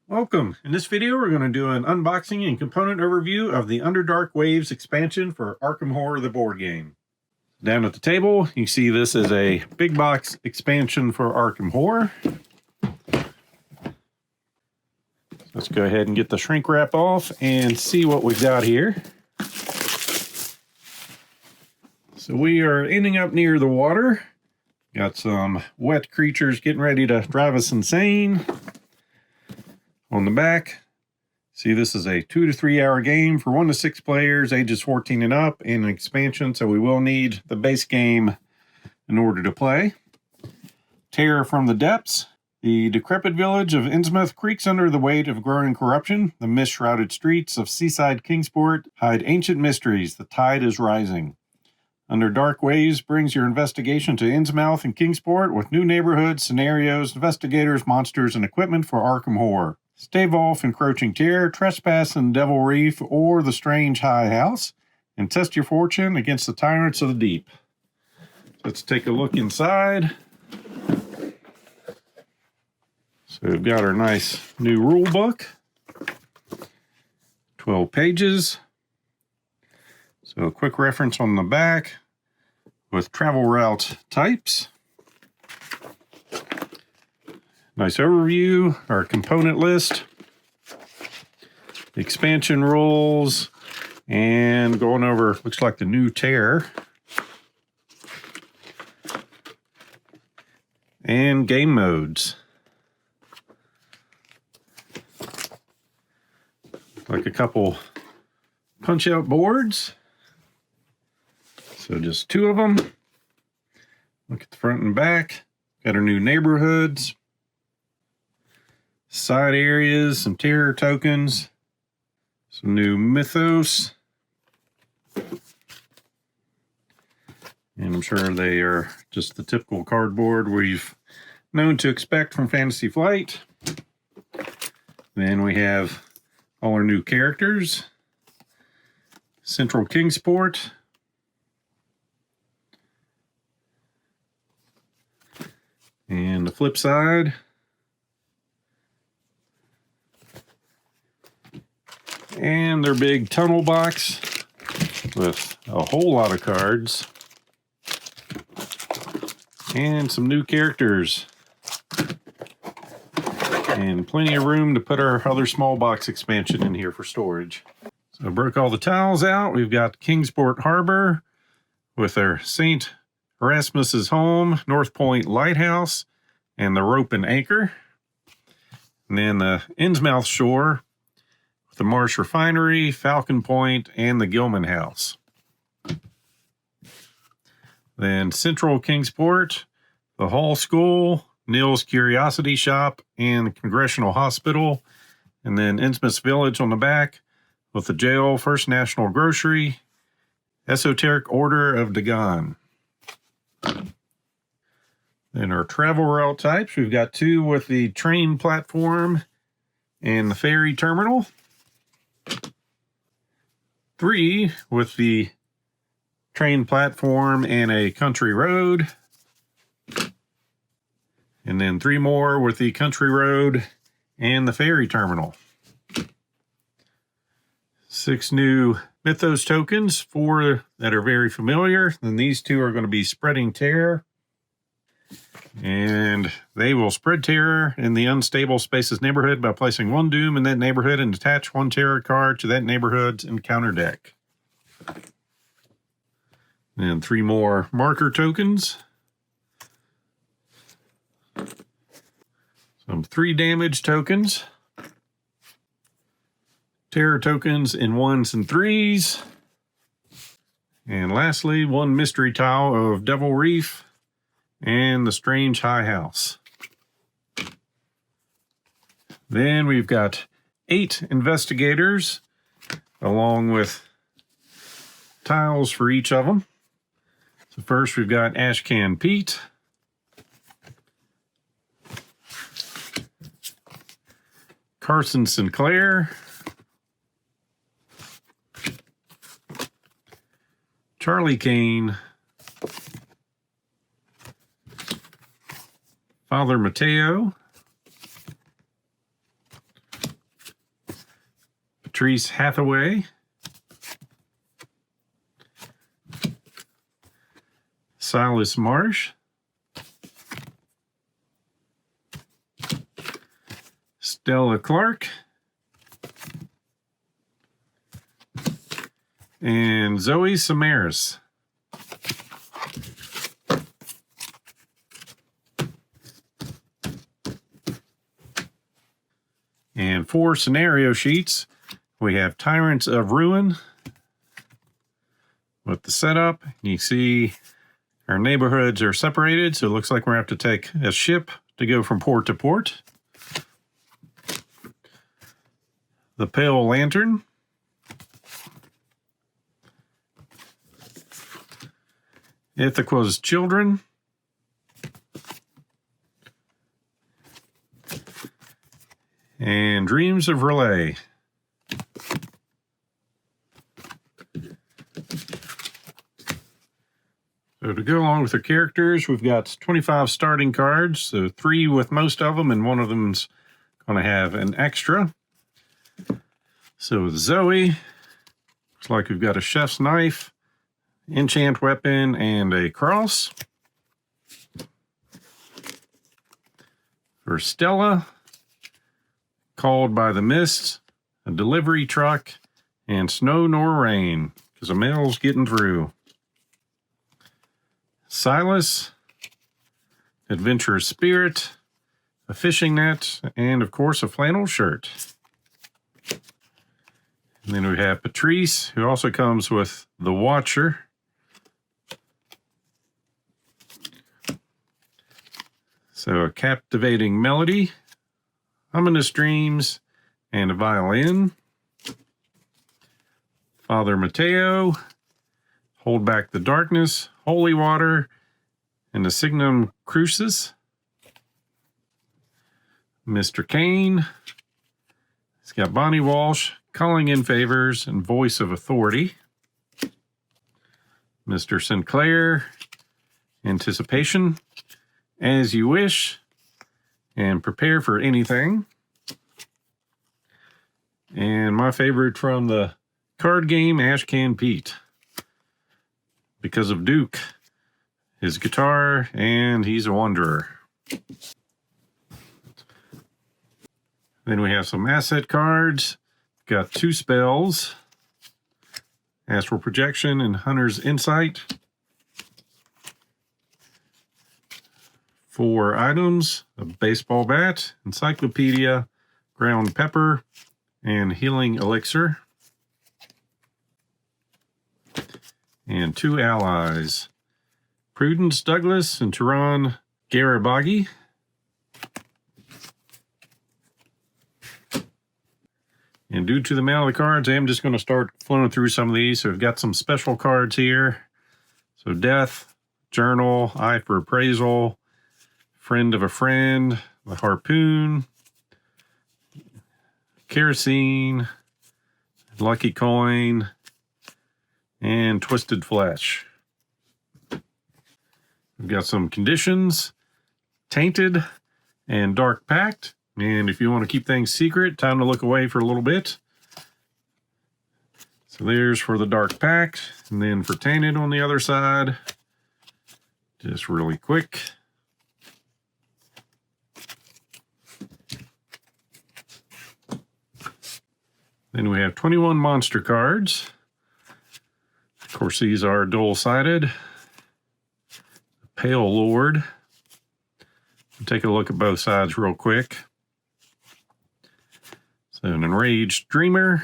Welcome. In this video, we're going to do an unboxing and component overview of the Underdark Waves expansion for Arkham Horror, the board game. Down at the table, you see this is a big box expansion for Arkham Horror. Let's go ahead and get the shrink wrap off and see what we've got here. So we are ending up near the water. Got some wet creatures getting ready to drive us insane. On the back, see this is a 2 to 3 hour game for 1 to 6 players, ages 14 and up, and an expansion, so we will need the base game in order to play. Terror from the Depths. The decrepit village of Innsmouth creaks under the weight of growing corruption. The mist-shrouded streets of seaside Kingsport hide ancient mysteries. The tide is rising. Underdark Waves brings your investigation to Innsmouth and Kingsport with new neighborhoods, scenarios, investigators, monsters, and equipment for Arkham Horror. Stave off encroaching terror, trespass in Devil Reef or the strange high house, and test your fortune against the tyrants of the deep. Let's take a look inside. So we've got our nice new rule book, 12 pages. So a quick reference on the back with travel route types. Nice overview, our component list, the expansion rules, and going over, looks like the new Terror, and game modes. Like a couple punch-out boards. So just 2 of them. Look at the front and back. Got our new neighborhoods. Side areas, some terror tokens, some new mythos, and I'm sure they are just the typical cardboard we've known to expect from Fantasy Flight. Then we have all our new characters, Central Kingsport, and the flip side, and their big tunnel box with a whole lot of cards and some new characters and plenty of room to put our other small box expansion in here for storage. So I broke all the tiles out. We've got Kingsport Harbor with their St. Erasmus's home, North Point Lighthouse, and the rope and anchor. And then the Innsmouth shore, the Marsh Refinery, Falcon Point, and the Gilman House. Then Central Kingsport, the Hall School, Neil's Curiosity Shop, and the Congressional Hospital. And then Innsmouth Village on the back with the jail, First National Grocery, Esoteric Order of Dagon. Then our travel route types, we've got 2 with the train platform and the ferry terminal. 3 with the train platform and a country road. And then 3 more with the country road and the ferry terminal. 6 new Mythos tokens, 4 that are very familiar. Then these 2 are going to be Spreading Terror. And they will spread terror in the unstable spaces neighborhood by placing 1 doom in that neighborhood and attach 1 terror card to that neighborhood's encounter deck. And 3 more marker tokens. Some 3 damage tokens. Terror tokens in 1s and 3s. And lastly, 1 mystery tile of Devil Reef and the strange high house. Then we've got 8 investigators along with tiles for each of them. So first we've got Ashcan Pete, Carson Sinclair, Charlie Kane, Father Mateo, Patrice Hathaway, Silas Marsh, Stella Clark, and Zoe Samaras. And 4 scenario sheets. We have Tyrants of Ruin with the setup. You see our neighborhoods are separated, so it looks like we're going to have to take a ship to go from port to port. The Pale Lantern. Ithaqua's Children. And Dreams of Relay. So to go along with the characters, we've got 25 starting cards, so 3 with most of them, and one of them's going to have an extra. So with Zoe, looks like we've got a chef's knife, enchant weapon, and a cross. For Stella, Called by the Mist, a delivery truck, and Snow Nor Rain, because the mail's getting through. Silas, Adventurous Spirit, a fishing net, and of course a flannel shirt. And then we have Patrice, who also comes with the Watcher. So a captivating melody, ominous dreams, and a violin. Father Mateo, Hold Back the Darkness, Holy Water, and the Signum Crucis. Mr. Kane, he's got Bonnie Walsh, Calling in Favors, and Voice of Authority. Mr. Sinclair, Anticipation, As You Wish, and Prepare for Anything. And my favorite from the card game, Ashcan Pete. Because of Duke, his guitar, and he's a wanderer. Then we have some asset cards. Got 2 spells, Astral Projection and Hunter's Insight. 4 items, a baseball bat, encyclopedia, ground pepper, and healing elixir. And 2 allies, Prudence Douglas and Tehran Garibagi. And due to the mail of the cards, I am just going to start flowing through some of these. So we've got some special cards here. So Death, Journal, Eye for Appraisal, Friend of a Friend, the Harpoon, Kerosene, Lucky Coin, and Twisted Flesh. We've got some conditions, Tainted and Dark Pact. And if you want to keep things secret, time to look away for a little bit. So there's for the Dark Pact. And then for Tainted on the other side, just really quick. Then we have 21 monster cards. Of course, these are dual-sided. Pale Lord. Take a look at both sides real quick. So an Enraged Dreamer,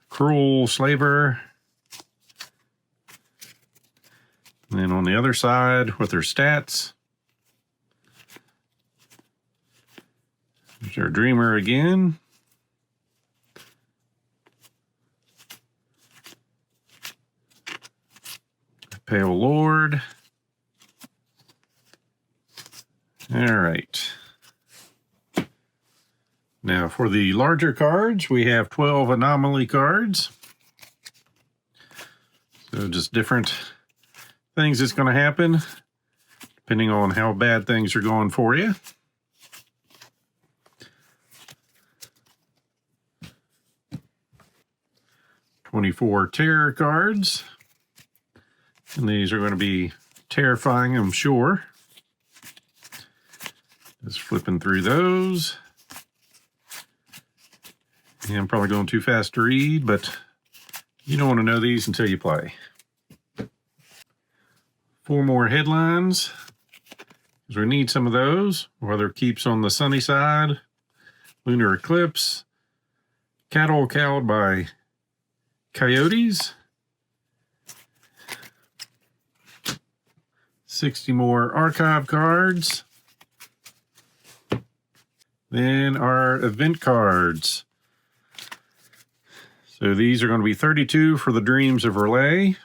Cruel Slaver, and then on the other side with their stats, there's our Dreamer again. Pale Lord. All right. Now for the larger cards, we have 12 Anomaly cards. So just different things that's going to happen depending on how bad things are going for you. 24 terror cards. And these are going to be terrifying, I'm sure. Just flipping through those. Yeah, I'm probably going too fast to read, but you don't want to know these until you play. 4 more headlines, because we need some of those. Weather keeps on the sunny side. Lunar eclipse. Cattle cowed by coyotes. 60 more archive cards. Then our event cards. So these are going to be 32 for the Dreams of Relay,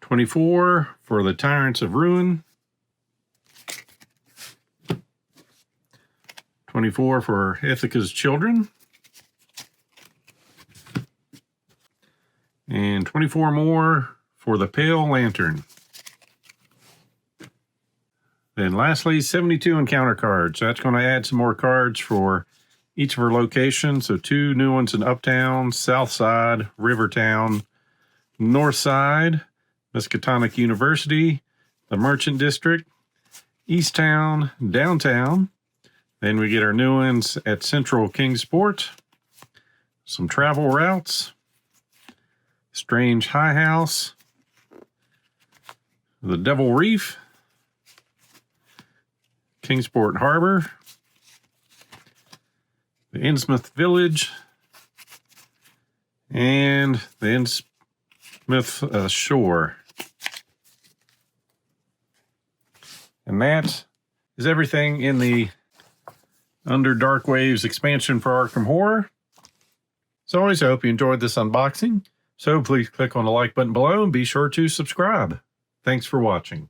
24 for the Tyrants of Ruin, 24 for Ithaca's Children, and 24 more for the Pale Lantern. Then lastly, 72 encounter cards. So that's going to add some more cards for each of our locations. So 2 new ones in Uptown, South Side, Rivertown, North Side, Miskatonic University, the Merchant District, East Town, Downtown. Then we get our new ones at Central Kingsport, some travel routes, Strange High House, the Devil Reef, Kingsport Harbor, the Innsmouth Village, and the Innsmouth Shore. And that is everything in the Under Dark Waves expansion for Arkham Horror. As always, I hope you enjoyed this unboxing. So please click on the like button below and be sure to subscribe. Thanks for watching.